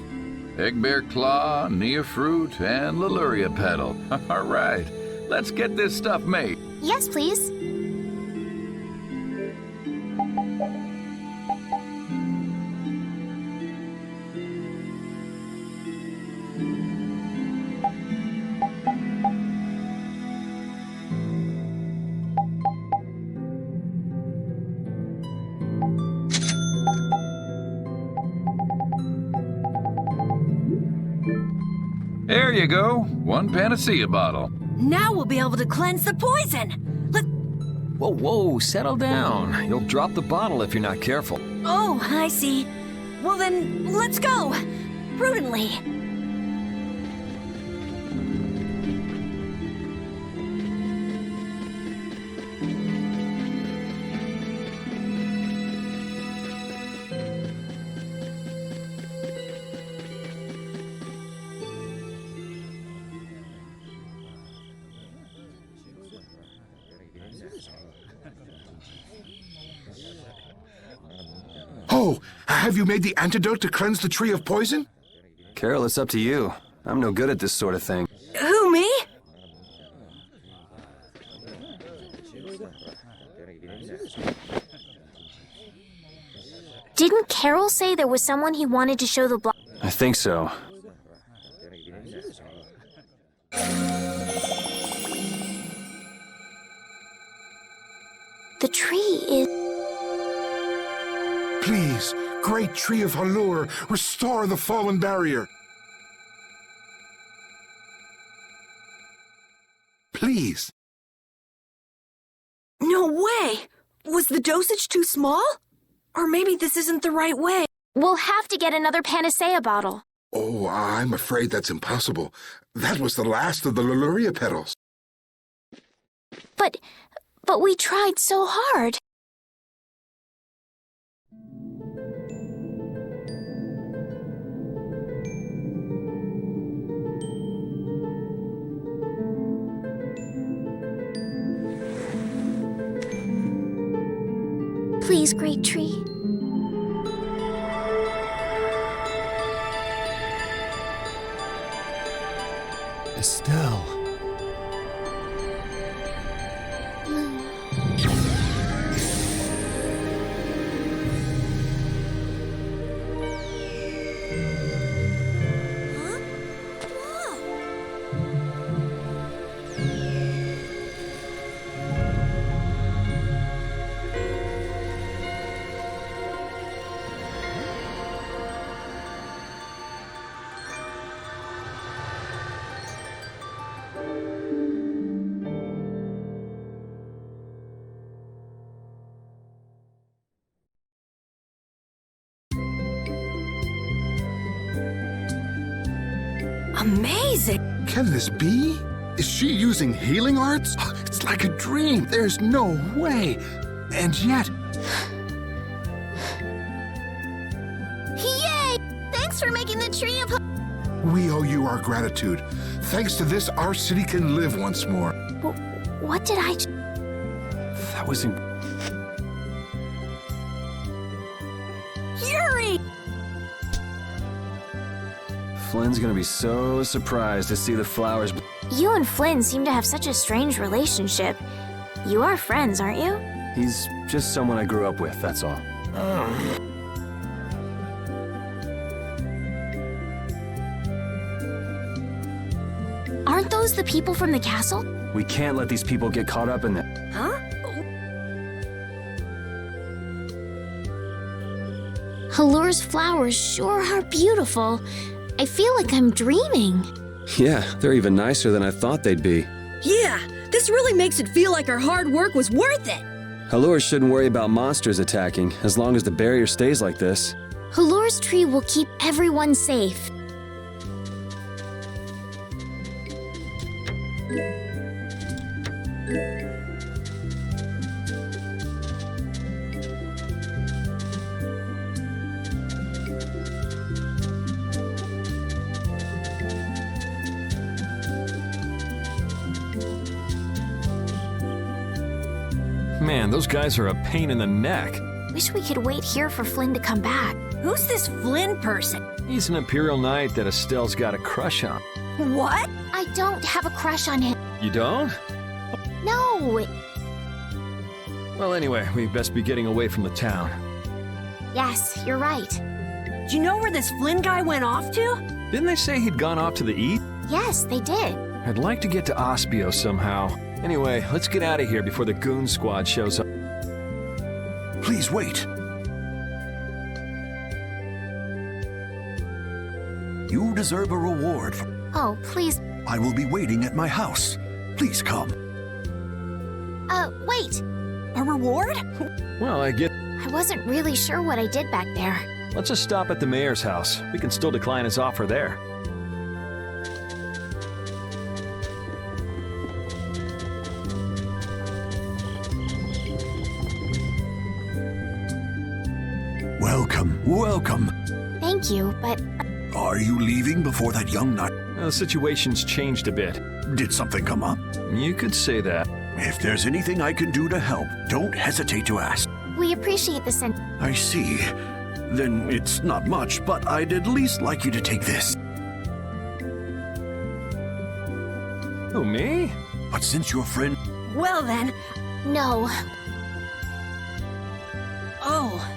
Egg bear claw, Nia fruit, and Leluria petal. All right, let's get this stuff made. Yes, please. There you go, one panacea bottle. Now we'll be able to cleanse the poison. Whoa, settle down. You'll drop the bottle if you're not careful. Oh, I see. Well then, let's go. Prudently. Oh, have you made the antidote to cleanse the tree of poison? Carol, it's up to you. I'm no good at this sort of thing. Who, me? Didn't Carol say there was someone he wanted to show the block? I think so. The tree is... Please, great tree of Halur, restore the fallen barrier. Please. No way! Was the dosage too small? Or maybe this isn't the right way. We'll have to get another panacea bottle. Oh, I'm afraid that's impossible. That was the last of the Leluria petals. But we tried so hard. Please, great tree. Estelle. Amazing! Can this be? Is she using healing arts? It's like a dream. There's no way. And yet... Yay! Thanks for making the tree of... We owe you our gratitude. Thanks to this, our city can live once more. What did I... That was... Yuri! Flynn's gonna be so surprised to see the flowers. You and Flynn seem to have such a strange relationship. You are friends, aren't you? He's just someone I grew up with, that's all. Aren't those the people from the castle? We can't let these people get caught up in it. Huh? Halur's flowers sure are beautiful. I feel like I'm dreaming. Yeah, they're even nicer than I thought they'd be. Yeah, this really makes it feel like our hard work was worth it. Halur shouldn't worry about monsters attacking, as long as the barrier stays like this. Halur's tree will keep everyone safe. Man, those guys are a pain in the neck. Wish we could wait here for Flynn to come back. Who's this Flynn person? He's an Imperial Knight that Estelle's got a crush on. What? I don't have a crush on him. You don't? No. Well, anyway, we best be getting away from the town. Yes, you're right. Do you know where this Flynn guy went off to? Didn't they say he'd gone off to the east? Yes, they did. I'd like to get to Ospio somehow. Anyway, let's get out of here before the goon squad shows up. Please wait. You deserve a reward for... Oh, please. I will be waiting at my house. Please come. Wait. A reward? Well, I wasn't really sure what I did back there. Let's just stop at the mayor's house. We can still decline his offer there. Welcome, welcome. Thank you, but... Are you leaving before that young nut? The situation's changed a bit. Did something come up? You could say that. If there's anything I can do to help, don't hesitate to ask. We appreciate the sent... I see. Then it's not much, but I'd at least like you to take this. Who, me? But since your friend... Well then. No. Oh.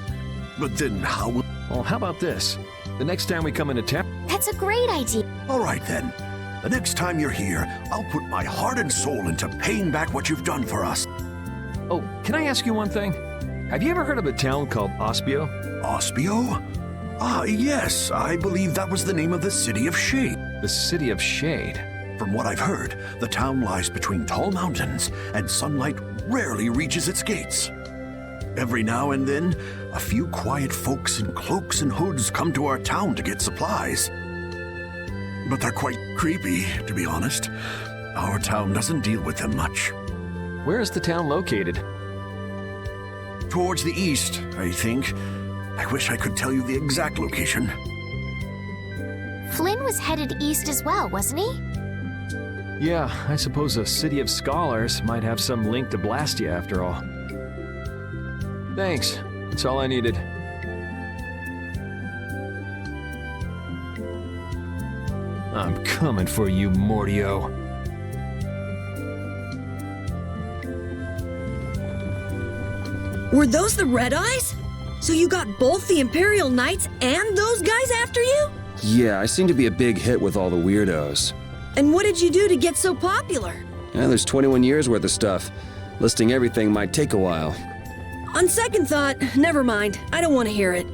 But then how will... Well, how about this? The next time we come into town... That's a great idea. All right then. The next time you're here, I'll put my heart and soul into paying back what you've done for us. Oh, can I ask you one thing? Have you ever heard of a town called Ospio? Ospio? Ah, yes, I believe that was the name of the City of Shade. The City of Shade? From what I've heard, the town lies between tall mountains, and sunlight rarely reaches its gates. Every now and then, a few quiet folks in cloaks and hoods come to our town to get supplies. But they're quite creepy, to be honest. Our town doesn't deal with them much. Where is the town located? Towards the east, I think. I wish I could tell you the exact location. Flynn was headed east as well, wasn't he? Yeah, I suppose a city of scholars might have some link to Blastia after all. Thanks. That's all I needed. I'm coming for you, Mortio. Were those the Red Eyes? So you got both the Imperial Knights and those guys after you? Yeah, I seem to be a big hit with all the weirdos. And what did you do to get so popular? There's 21 years worth of stuff. Listing everything might take a while. On second thought, never mind. I don't want to hear it.